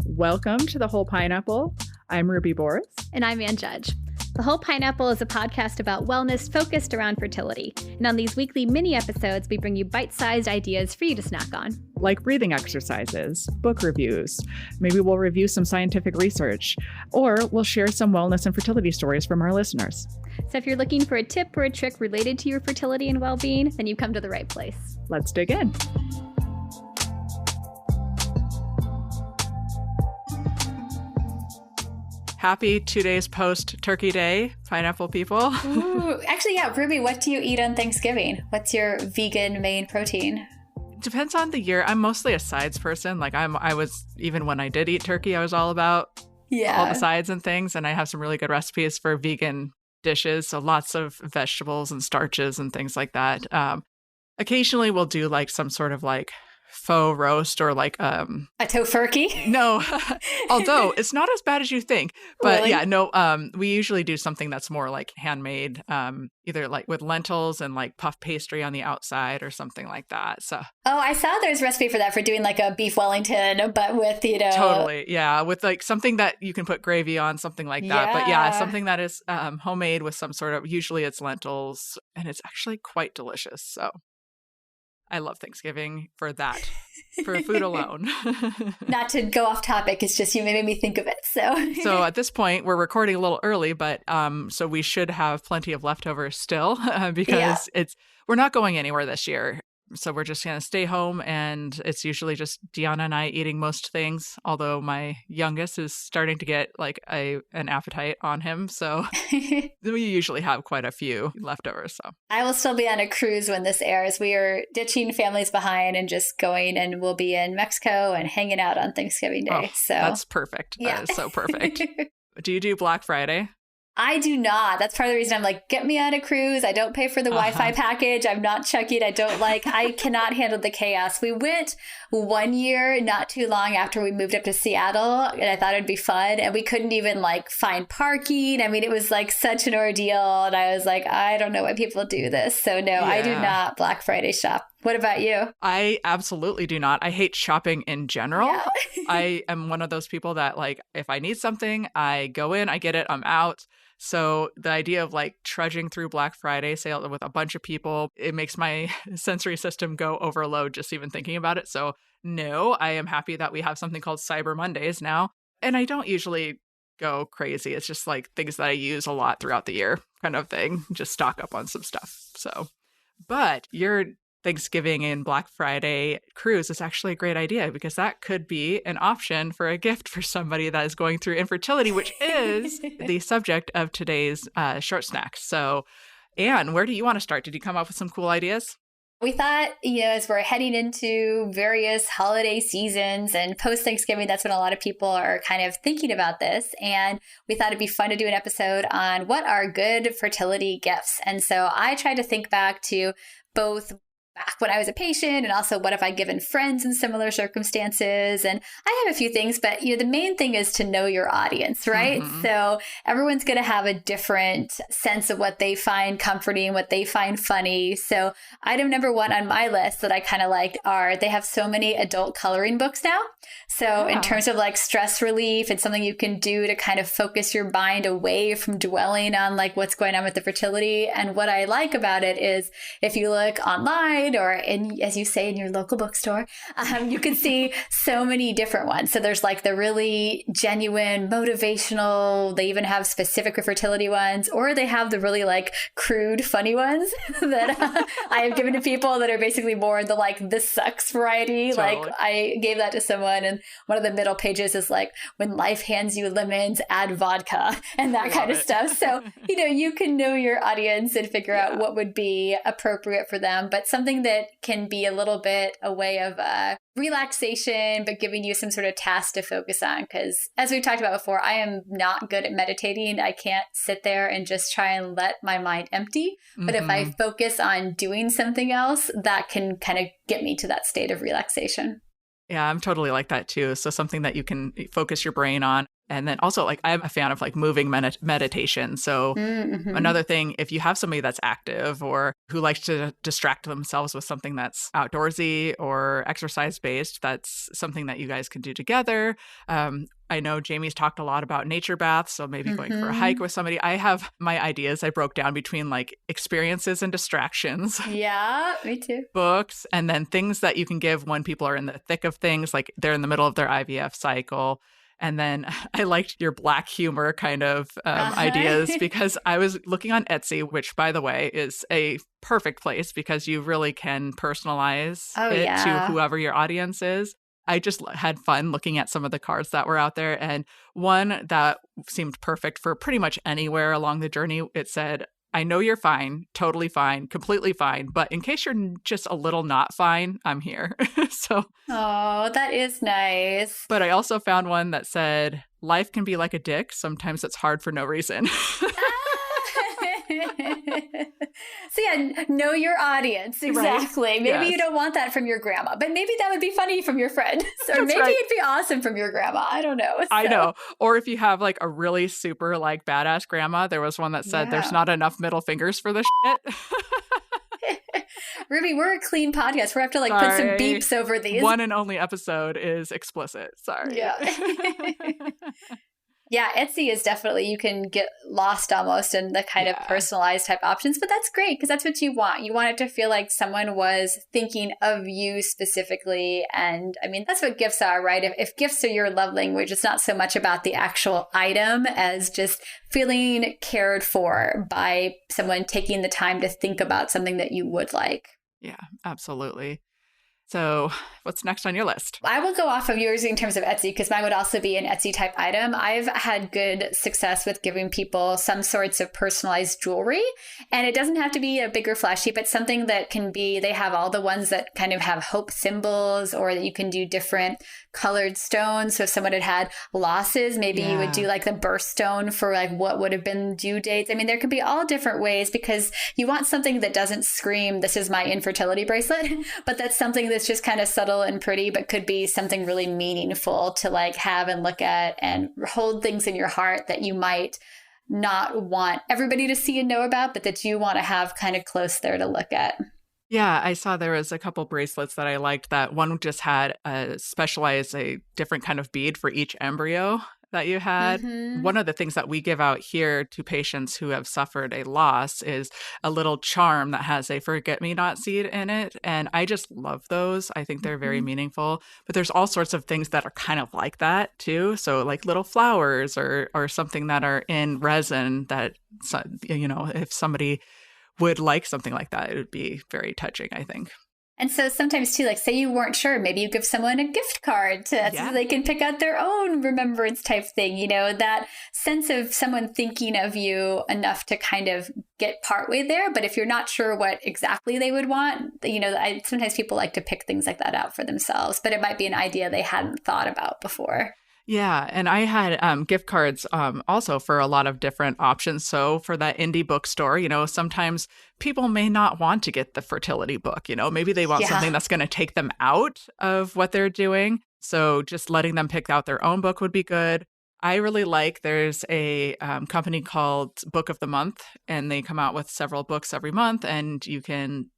Welcome to The Whole Pineapple. I'm Ruby Boris. And I'm Ann Judge. The Whole Pineapple is a podcast about wellness focused around fertility. And on these weekly mini episodes, we bring you bite-sized ideas for you to snack on. Like breathing exercises, book reviews. Maybe we'll review some scientific research, or we'll share some wellness and fertility stories from our listeners. So if you're looking for a tip or a trick related to your fertility and well-being, then you've come to the right place. Let's dig in. Happy 2 days post Turkey Day, pineapple people. Ooh, actually, yeah, Ruby, what do you eat on Thanksgiving? What's your vegan main protein? Depends on the year. I'm mostly a sides person. Even when I did eat turkey, I was all about all the sides and things. And I have some really good recipes for vegan dishes. So lots of vegetables and starches and things like that. Occasionally we'll do like some sort of like faux roast or like a tofurkey. No, although it's not as bad as you think. But really? Yeah, no, we usually do something that's more like handmade, either like with lentils and like puff pastry on the outside or something like that. So I saw there's a recipe for that, for doing like a beef Wellington, but with, Totally. Yeah. With like something that you can put gravy on, something like that. But yeah, something that is homemade with some sort of, usually it's lentils, and it's actually quite delicious. So I love Thanksgiving for that, for food alone. Not to go off topic, it's just you made me think of it. So at this point, we're recording a little early, but so we should have plenty of leftovers still because we're not going anywhere this year. So we're just going to stay home, and it's usually just Deanna and I eating most things, although my youngest is starting to get like an appetite on him. So we usually have quite a few leftovers. So I will still be on a cruise when this airs. We are ditching families behind and just going, and we'll be in Mexico and hanging out on Thanksgiving Day. So that's perfect. Yeah. That is so perfect. Do you do Black Friday? I do not. That's part of the reason I'm like, get me on a cruise. I don't pay for the Wi-Fi package. I'm not checking. I cannot handle the chaos. We went 1 year, not too long after we moved up to Seattle, and I thought it'd be fun. And we couldn't even like find parking. I mean, it was like such an ordeal. And I was like, I don't know why people do this. So no, I do not Black Friday shop. What about you? I absolutely do not. I hate shopping in general. Yeah. I am one of those people that like, if I need something, I go in, I get it, I'm out. So the idea of like trudging through Black Friday sale with a bunch of people, it makes my sensory system go overload just even thinking about it. So no, I am happy that we have something called Cyber Mondays now. And I don't usually go crazy. It's just like things that I use a lot throughout the year kind of thing. Just stock up on some stuff. So, but your Thanksgiving and Black Friday cruise is actually a great idea, because that could be an option for a gift for somebody that is going through infertility, which is the subject of today's short snack. So, Anne, where do you want to start? Did you come up with some cool ideas? We thought, as we're heading into various holiday seasons and post-Thanksgiving, that's when a lot of people are kind of thinking about this. And we thought it'd be fun to do an episode on what are good fertility gifts. And so I tried to think back to both back when I was a patient, and also what have I given friends in similar circumstances. And I have a few things, but the main thing is to know your audience, right? Mm-hmm. So everyone's going to have a different sense of what they find comforting, what they find funny. So item number one on my list that I kind of liked are, they have so many adult coloring books now. So in terms of like stress relief and something you can do to kind of focus your mind away from dwelling on like what's going on with the fertility. And what I like about it is, if you look online or as you say, in your local bookstore, you can see so many different ones. So there's like the really genuine, motivational, they even have specific fertility ones, or they have the really like crude, funny ones that I have given to people that are basically more the like, this sucks variety. Totally. Like I gave that to someone, and one of the middle pages is like, when life hands you lemons, add vodka, and that kind of stuff. So, you can know your audience and figure out what would be appropriate for them, but something that can be a little bit a way of relaxation, but giving you some sort of task to focus on. Because as we've talked about before, I am not good at meditating. I can't sit there and just try and let my mind empty. But if I focus on doing something else, that can kind of get me to that state of relaxation. Yeah, I'm totally like that too. So something that you can focus your brain on. And then also, like, I'm a fan of like moving meditation. So another thing, if you have somebody that's active or who likes to distract themselves with something that's outdoorsy or exercise based, that's something that you guys can do together. I know Jamie's talked a lot about nature baths, so maybe going for a hike with somebody. I have my ideas I broke down between like experiences and distractions. Yeah, me too. Books, and then things that you can give when people are in the thick of things, like they're in the middle of their IVF cycle. And then I liked your Black humor kind of ideas, because I was looking on Etsy, which, by the way, is a perfect place because you really can personalize it to whoever your audience is. I just had fun looking at some of the cards that were out there. And one that seemed perfect for pretty much anywhere along the journey, it said, I know you're fine, totally fine, completely fine, but in case you're just a little not fine, I'm here. So, oh, that is nice. But I also found one that said, life can be like a dick. Sometimes it's hard for no reason. So yeah, know your audience. Exactly. Right? Maybe you don't want that from your grandma, but maybe that would be funny from your friend. Or maybe it'd be awesome from your grandma. I don't know. So. I know. Or if you have like a really super like badass grandma, there was one that said there's not enough middle fingers for this shit. Ruby, we're a clean podcast. We have to like put some beeps over these. One and only episode is explicit. Sorry. Yeah. Yeah, Etsy is definitely, you can get lost almost in the kind of personalized type options, but that's great because that's what you want. You want it to feel like someone was thinking of you specifically. And I mean, that's what gifts are, right? If gifts are your love language, it's not so much about the actual item as just feeling cared for by someone taking the time to think about something that you would like. Yeah, absolutely. So what's next on your list? I will go off of yours in terms of Etsy because mine would also be an Etsy type item. I've had good success with giving people some sorts of personalized jewelry. And it doesn't have to be a bigger flashy, but something that can be, they have all the ones that kind of have hope symbols, or that you can do different colored stones. So if someone had losses, maybe you would do like the birthstone for like what would have been due dates. I mean, there could be all different ways because you want something that doesn't scream, this is my infertility bracelet, but that's something that's just kind of subtle and pretty, but could be something really meaningful to like have and look at and hold things in your heart that you might not want everybody to see and know about, but that you want to have kind of close there to look at. Yeah, I saw there was a couple bracelets that I liked that one just had a different kind of bead for each embryo that you had. One of the things that we give out here to patients who have suffered a loss is a little charm that has a forget-me-not seed in it. And I just love those. I think they're very meaningful. But there's all sorts of things that are kind of like that too. So like little flowers or something that are in resin that, you know, if somebody would like something like that, it would be very touching, I think. And so sometimes too, like say you weren't sure, maybe you give someone a gift card so they can pick out their own remembrance type thing, you know, that sense of someone thinking of you enough to kind of get partway there. But if you're not sure what exactly they would want, you know, sometimes people like to pick things like that out for themselves, but it might be an idea they hadn't thought about before. Yeah. And I had gift cards also for a lot of different options. So for that indie bookstore, you know, sometimes people may not want to get the fertility book, you know, maybe they want something that's going to take them out of what they're doing. So just letting them pick out their own book would be good. I really like, there's a company called Book of the Month, and they come out with several books every month, and you can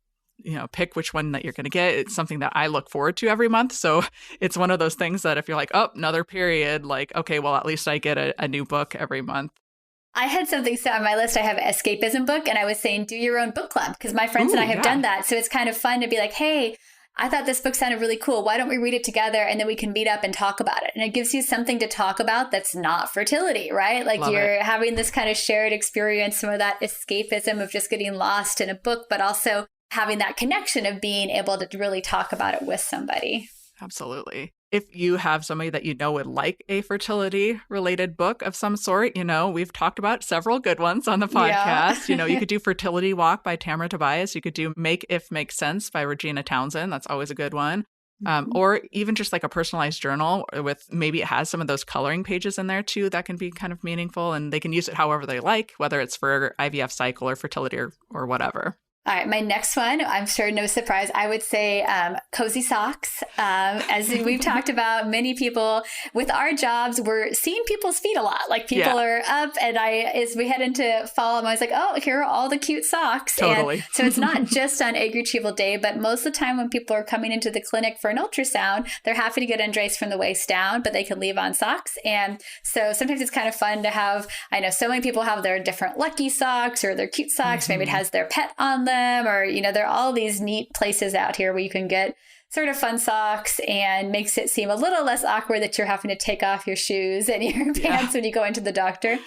pick which one that you're going to get. It's something that I look forward to every month. So it's one of those things that if you're like, oh, another period, like, okay, well, at least I get a new book every month. I had something on my list. I have an escapism book, and I was saying, do your own book club, because my friends and I have done that. So it's kind of fun to be like, hey, I thought this book sounded really cool. Why don't we read it together and then we can meet up and talk about it? And it gives you something to talk about that's not fertility, right? Like you're having this kind of shared experience, some of that escapism of just getting lost in a book, but also having that connection of being able to really talk about it with somebody. Absolutely. If you have somebody that you know would like a fertility related book of some sort, you know, we've talked about several good ones on the podcast. You know, you could do Fertility Walk by Tamara Tobias. You could do Make If Makes Sense by Regina Townsend. That's always a good one. Or even just like a personalized journal with maybe it has some of those coloring pages in there too. That can be kind of meaningful, and they can use it however they like, whether it's for IVF cycle or fertility or whatever. All right, my next one, I'm sure no surprise, I would say cozy socks. As we've talked about, many people with our jobs, we're seeing people's feet a lot. Like people are up, and as we head into fall, I'm always like, oh, here are all the cute socks. Totally. And so it's not just on egg retrieval day, but most of the time when people are coming into the clinic for an ultrasound, they're happy to get undressed from the waist down, but they can leave on socks. And so sometimes it's kind of fun to have, I know so many people have their different lucky socks or their cute socks. Maybe it has their pet on them. Or, there are all these neat places out here where you can get sort of fun socks, and makes it seem a little less awkward that you're having to take off your shoes and your pants when you go into the doctor.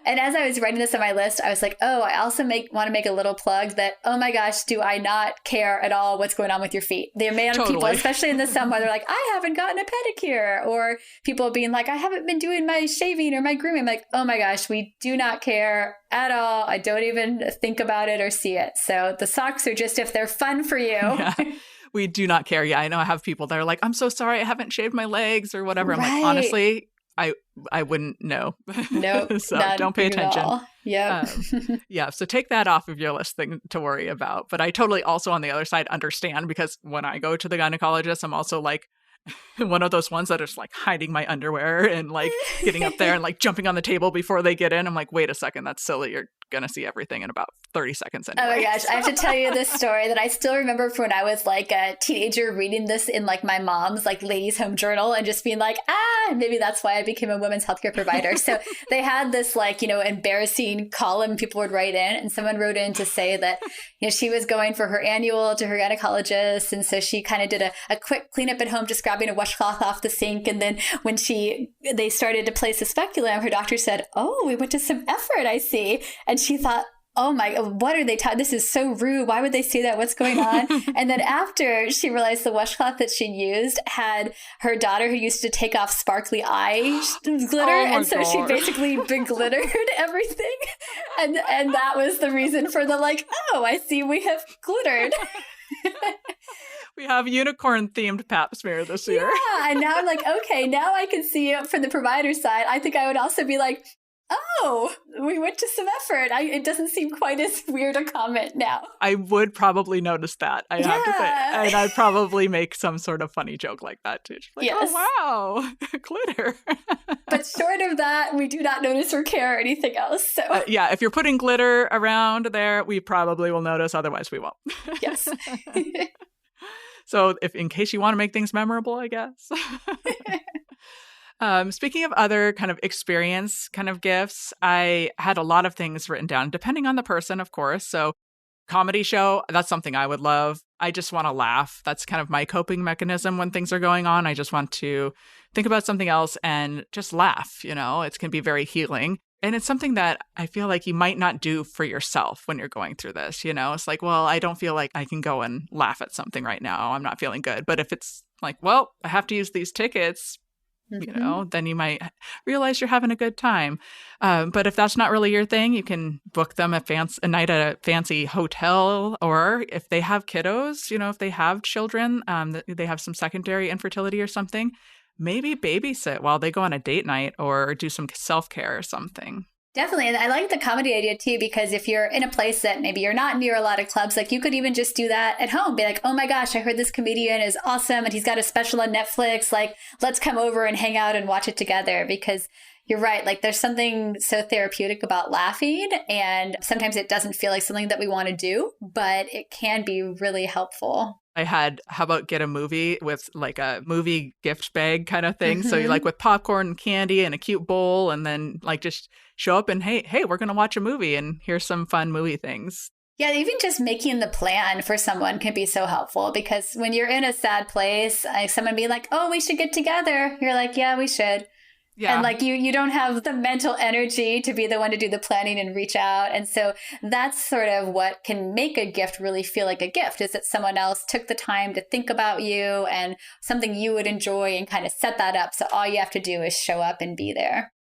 And as I was writing this on my list, I was like, oh, I also want to make a little plug that, oh my gosh, do I not care at all what's going on with your feet? The amount of people, especially in the summer, they're like, I haven't gotten a pedicure. Or people being like, I haven't been doing my shaving or my grooming. I'm like, oh my gosh, we do not care at all. I don't even think about it or see it. So the socks are just if they're fun for you. Yeah. We do not care. Yeah, I know I have people that are like, I'm so sorry, I haven't shaved my legs or whatever. I'm like, honestly, I wouldn't know. Nope. So don't pay attention. Yeah. Yeah. So take that off of your list thing to worry about. But I totally also on the other side understand, because when I go to the gynecologist, I'm also like one of those ones that are just like hiding my underwear and like getting up there and like jumping on the table before they get in. I'm like, wait a second, that's silly. You're going to see everything in about 30 seconds anyway. Oh my gosh. I have to tell you this story that I still remember from when I was like a teenager, reading this in like my mom's like ladies' home journal and just being like, maybe that's why I became a women's healthcare provider. So they had this like, embarrassing column people would write in, and someone wrote in to say that, she was going for her annual to her gynecologist. And so she kind of did a quick cleanup at home, just grabbing a washcloth off the sink. And then when they started to place the speculum, her doctor said, oh, we went to some effort, I see. And she thought, oh my, what are they talking? This is so rude. Why would they say that? What's going on? And then after she realized the washcloth that she used had her daughter who used to take off sparkly eye glitter. And so she basically beglittered everything. And that was the reason for the like, oh, I see we have glittered. We have unicorn themed pap smear this year. Yeah. And now I'm like, okay, now I can see it from the provider side. I think I would also be like, oh, we went to some effort. It doesn't seem quite as weird a comment now. I would probably notice that, I have to say. And I'd probably make some sort of funny joke like that too. Like, yes. Oh, wow, glitter. But short of that, we do not notice or care or anything else. So yeah, if you're putting glitter around there, we probably will notice. Otherwise, we won't. Yes. So in case you want to make things memorable, I guess. Speaking of other kind of experience kind of gifts, I had a lot of things written down, depending on the person, of course. So comedy show, that's something I would love. I just want to laugh. That's kind of my coping mechanism when things are going on. I just want to think about something else and just laugh. It can be very healing. And it's something that I feel like you might not do for yourself when you're going through this. It's like, well, I don't feel like I can go and laugh at something right now. I'm not feeling good. But if it's like, well, I have to use these tickets, then you might realize you're having a good time. But if that's not really your thing, you can book them a night at a fancy hotel, or if they have kiddos, if they have children, they have some secondary infertility or something, maybe babysit while they go on a date night or do some self-care or something. Definitely. And I like the comedy idea too, because if you're in a place that maybe you're not near a lot of clubs, like you could even just do that at home. Be like, oh my gosh, I heard this comedian is awesome and he's got a special on Netflix. Like, let's come over and hang out and watch it together. Because you're right. Like there's something so therapeutic about laughing, and sometimes it doesn't feel like something that we want to do, but it can be really helpful. I had, how about get a movie with like a movie gift bag kind of thing. So you like with popcorn and candy and a cute bowl, and then like just show up and hey, we're going to watch a movie and here's some fun movie things. Yeah, even just making the plan for someone can be so helpful, because when you're in a sad place, someone be like, oh, we should get together. You're like, yeah, we should. Yeah. And like you don't have the mental energy to be the one to do the planning and reach out. And so that's sort of what can make a gift really feel like a gift, is that someone else took the time to think about you and something you would enjoy and kind of set that up. So all you have to do is show up and be there.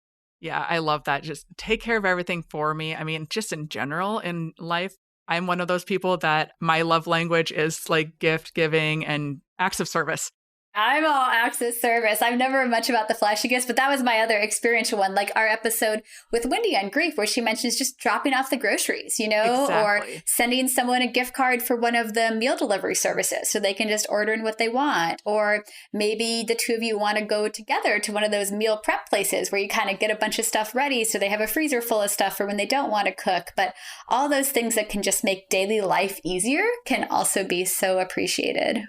Yeah, I love that. Just take care of everything for me. I mean, just in general in life, I'm one of those people that my love language is like gift giving and acts of service. I'm all access service. I'm never much about the flashy gifts, but that was my other experiential one, like our episode with Wendy on grief, where she mentions just dropping off the groceries, or Exactly. sending someone a gift card for one of the meal delivery services so they can just order in what they want. Or maybe the two of you want to go together to one of those meal prep places where you kind of get a bunch of stuff ready so they have a freezer full of stuff for when they don't want to cook. But all those things that can just make daily life easier can also be so appreciated.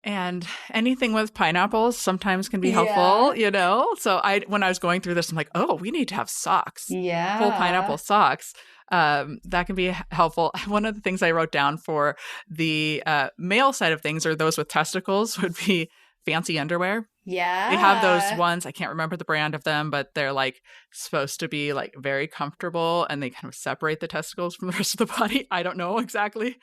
And anything with pineapples sometimes can be helpful, So when I was going through this, I'm like, oh, we need to have socks. Yeah. Full pineapple socks. That can be helpful. One of the things I wrote down for the male side of things, or those with testicles, would be fancy underwear. Yeah. They have those ones, I can't remember the brand of them, but they're like supposed to be like very comfortable, and they kind of separate the testicles from the rest of the body. I don't know exactly.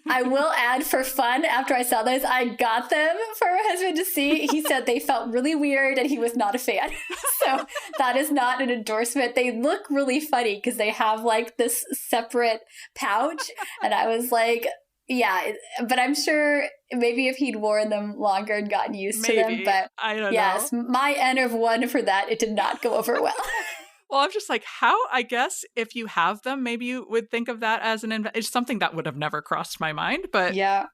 I will add, for fun, after I saw those, I got them for my husband to see. He said they felt really weird and he was not a fan. So that is not an endorsement. They look really funny because they have like this separate pouch. And I was like, yeah, but I'm sure maybe if he'd worn them longer and gotten used to them. But I don't know. Yes, my N of one for that, it did not go over well. Well, I'm just like, I guess if you have them, maybe you would think of that as it's something that would have never crossed my mind, but yeah.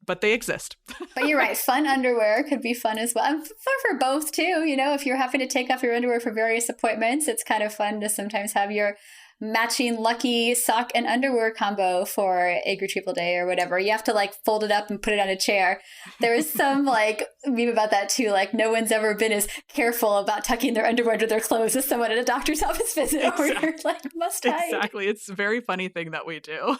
But they exist. But you're right. Fun underwear could be fun as well. And fun for both too. If you're having to take off your underwear for various appointments, it's kind of fun to sometimes have your matching lucky sock and underwear combo for egg retrieval day or whatever. You have to like fold it up and put it on a chair. There is some like meme about that too. Like no one's ever been as careful about tucking their underwear under their clothes as someone at a doctor's office visit where you're like, must hide. Exactly. It's a very funny thing that we do.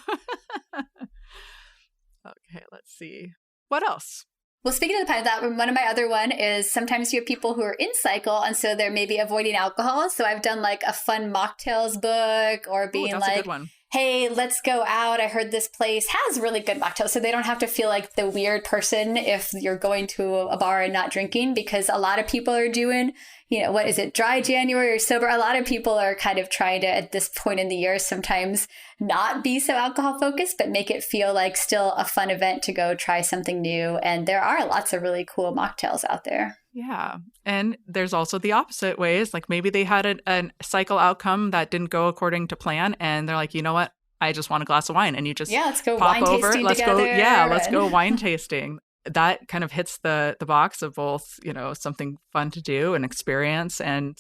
Okay, let's see. What else? Well, speaking of the that one of my other one is sometimes you have people who are in cycle, and so they're maybe avoiding alcohol. So I've done like a fun mocktails book, or being like, hey, let's go out. I heard this place has really good mocktails. So they don't have to feel like the weird person if you're going to a bar and not drinking, because a lot of people are doing, what is it, dry January or sober? A lot of people are kind of trying to, at this point in the year, sometimes not be so alcohol focused, but make it feel like still a fun event to go try something new. And there are lots of really cool mocktails out there. Yeah. And there's also the opposite ways. Like maybe they had a cycle outcome that didn't go according to plan. And they're like, you know what? I just want a glass of wine. And you just let's go pop wine over. Tasting let's together. Let's go wine tasting. That kind of hits the box of both, something fun to do and experience, and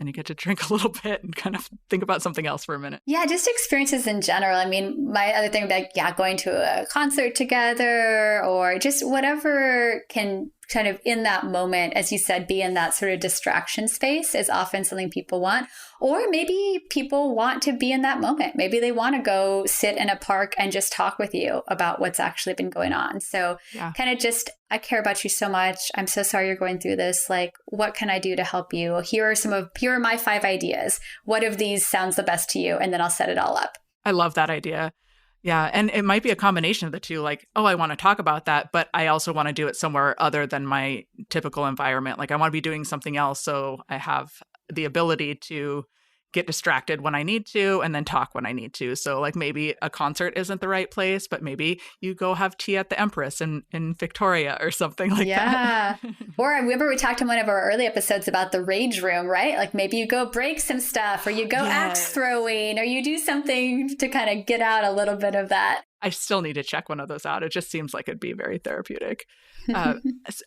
you get to drink a little bit and kind of think about something else for a minute. Yeah, just experiences in general. I mean, my other thing would be like, going to a concert together, or just whatever can kind of in that moment, as you said, be in that sort of distraction space is often something people want. Or maybe people want to be in that moment. Maybe they want to go sit in a park and just talk with you about what's actually been going on. So kind of just, I care about you so much. I'm so sorry you're going through this. Like, what can I do to help you? Here are my 5 ideas. What of these sounds the best to you? And then I'll set it all up. I love that idea. Yeah. And it might be a combination of the two. Like, oh, I want to talk about that, but I also want to do it somewhere other than my typical environment. Like I want to be doing something else, so I have the ability to get distracted when I need to and then talk when I need to. So like maybe a concert isn't the right place, but maybe you go have tea at the Empress in Victoria or something like that. Yeah. Or I remember we talked in one of our early episodes about the rage room, right? Like maybe you go break some stuff, or you go axe throwing, or you do something to kind of get out a little bit of that. I still need to check one of those out. It just seems like it'd be very therapeutic.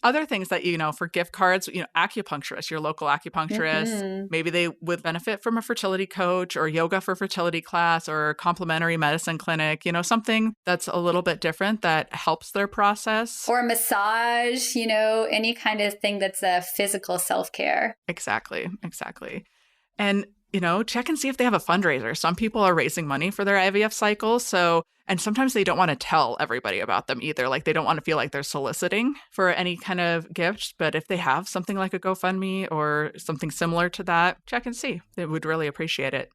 Other things that, for gift cards, acupuncturist, your local acupuncturist, maybe they would benefit from a fertility coach or yoga for fertility class or complementary medicine clinic, something that's a little bit different that helps their process. Or massage, any kind of thing that's a physical self-care. Exactly. And check and see if they have a fundraiser. Some people are raising money for their IVF cycles. And sometimes they don't want to tell everybody about them either. Like they don't want to feel like they're soliciting for any kind of gift. But if they have something like a GoFundMe or something similar to that, check and see. They would really appreciate it.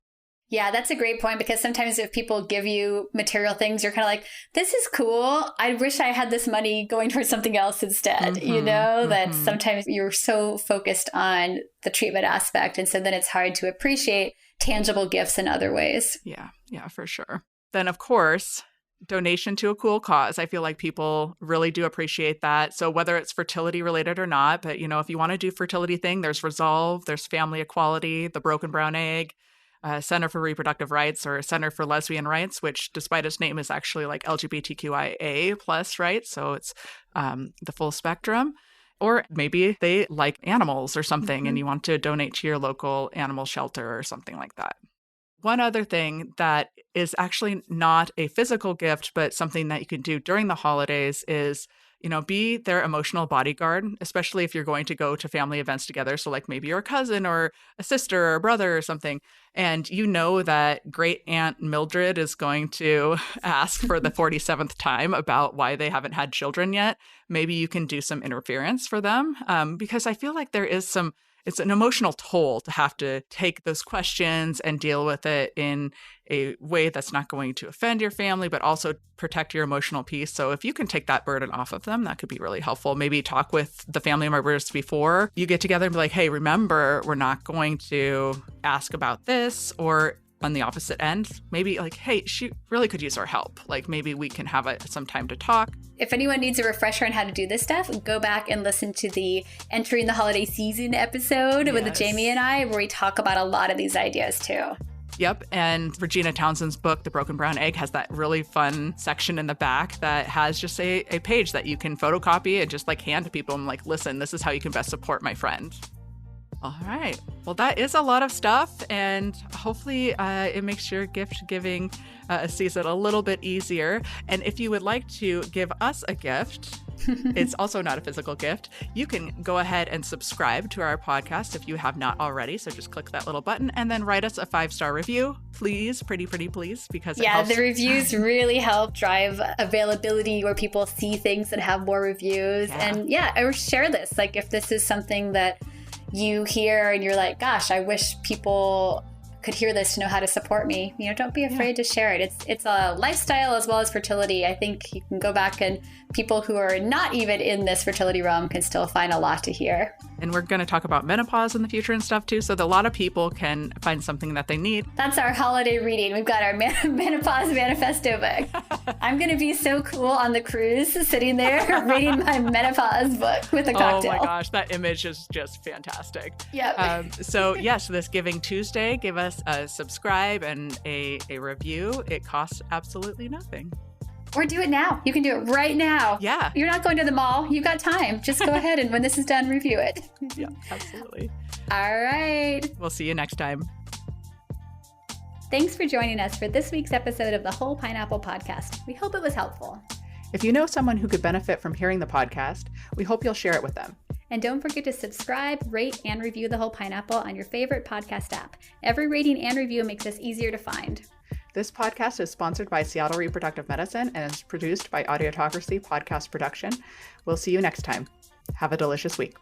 Yeah, that's a great point, because sometimes if people give you material things, you're kind of like, this is cool. I wish I had this money going towards something else instead. That sometimes you're so focused on the treatment aspect. And so then it's hard to appreciate tangible gifts in other ways. Yeah, for sure. Then, of course, donation to a cool cause. I feel like people really do appreciate that. So whether it's fertility related or not, but if you want to do fertility thing, there's Resolve, there's Family Equality, the Broken Brown Egg, Center for Reproductive Rights, or Center for Lesbian Rights, which despite its name is actually like LGBTQIA plus, right? So it's the full spectrum. Or maybe they like animals or something and you want to donate to your local animal shelter or something like that. One other thing that is actually not a physical gift, but something that you can do during the holidays is, be their emotional bodyguard, especially if you're going to go to family events together. So like maybe you're a cousin or a sister or a brother or something, and that great Aunt Mildred is going to ask for the 47th time about why they haven't had children yet. Maybe you can do some interference for them, because I feel like it's an emotional toll to have to take those questions and deal with it in a way that's not going to offend your family, but also protect your emotional peace. So if you can take that burden off of them, that could be really helpful. Maybe talk with the family members before you get together and be like, hey, remember, we're not going to ask about this. Or on the opposite end, maybe like, hey, she really could use our help. Like maybe we can have some time to talk. If anyone needs a refresher on how to do this stuff, go back and listen to the Entering the Holiday Season episode with Jamie and I, where we talk about a lot of these ideas too. Yep. And Regina Townsend's book, The Broken Brown Egg, has that really fun section in the back that has just a page that you can photocopy and just like hand to people and like, listen, this is how you can best support my friend. All right. Well, that is a lot of stuff, and hopefully it makes your gift giving season a little bit easier. And if you would like to give us a gift, it's also not a physical gift. You can go ahead and subscribe to our podcast if you have not already. So just click that little button and then write us a 5-star review, please. Pretty please, because it helps. The reviews really help drive availability where people see things that have more reviews. And or share this. Like if this is something that you hear and you're like, gosh, I wish people could hear this to know how to support me. Don't be afraid to share it. It's a lifestyle as well as fertility. I think you can go back and people who are not even in this fertility realm can still find a lot to hear. And we're going to talk about menopause in the future and stuff too, so that a lot of people can find something that they need. That's our holiday reading. We've got our menopause manifesto book. I'm going to be so cool on the cruise, sitting there reading my menopause book with a cocktail. Oh my gosh, that image is just fantastic. Yep. So yes, this Giving Tuesday, give us a subscribe and a review. It costs absolutely nothing. Or do it now. You can do it right now. Yeah. You're not going to the mall. You've got time. Just go ahead and when this is done, review it. Yeah, absolutely. All right. We'll see you next time. Thanks for joining us for this week's episode of the Whole Pineapple Podcast. We hope it was helpful. If you know someone who could benefit from hearing the podcast, we hope you'll share it with them. And don't forget to subscribe, rate, and review The Whole Pineapple on your favorite podcast app. Every rating and review makes us easier to find. This podcast is sponsored by Seattle Reproductive Medicine and is produced by Audiotocracy Podcast Production. We'll see you next time. Have a delicious week.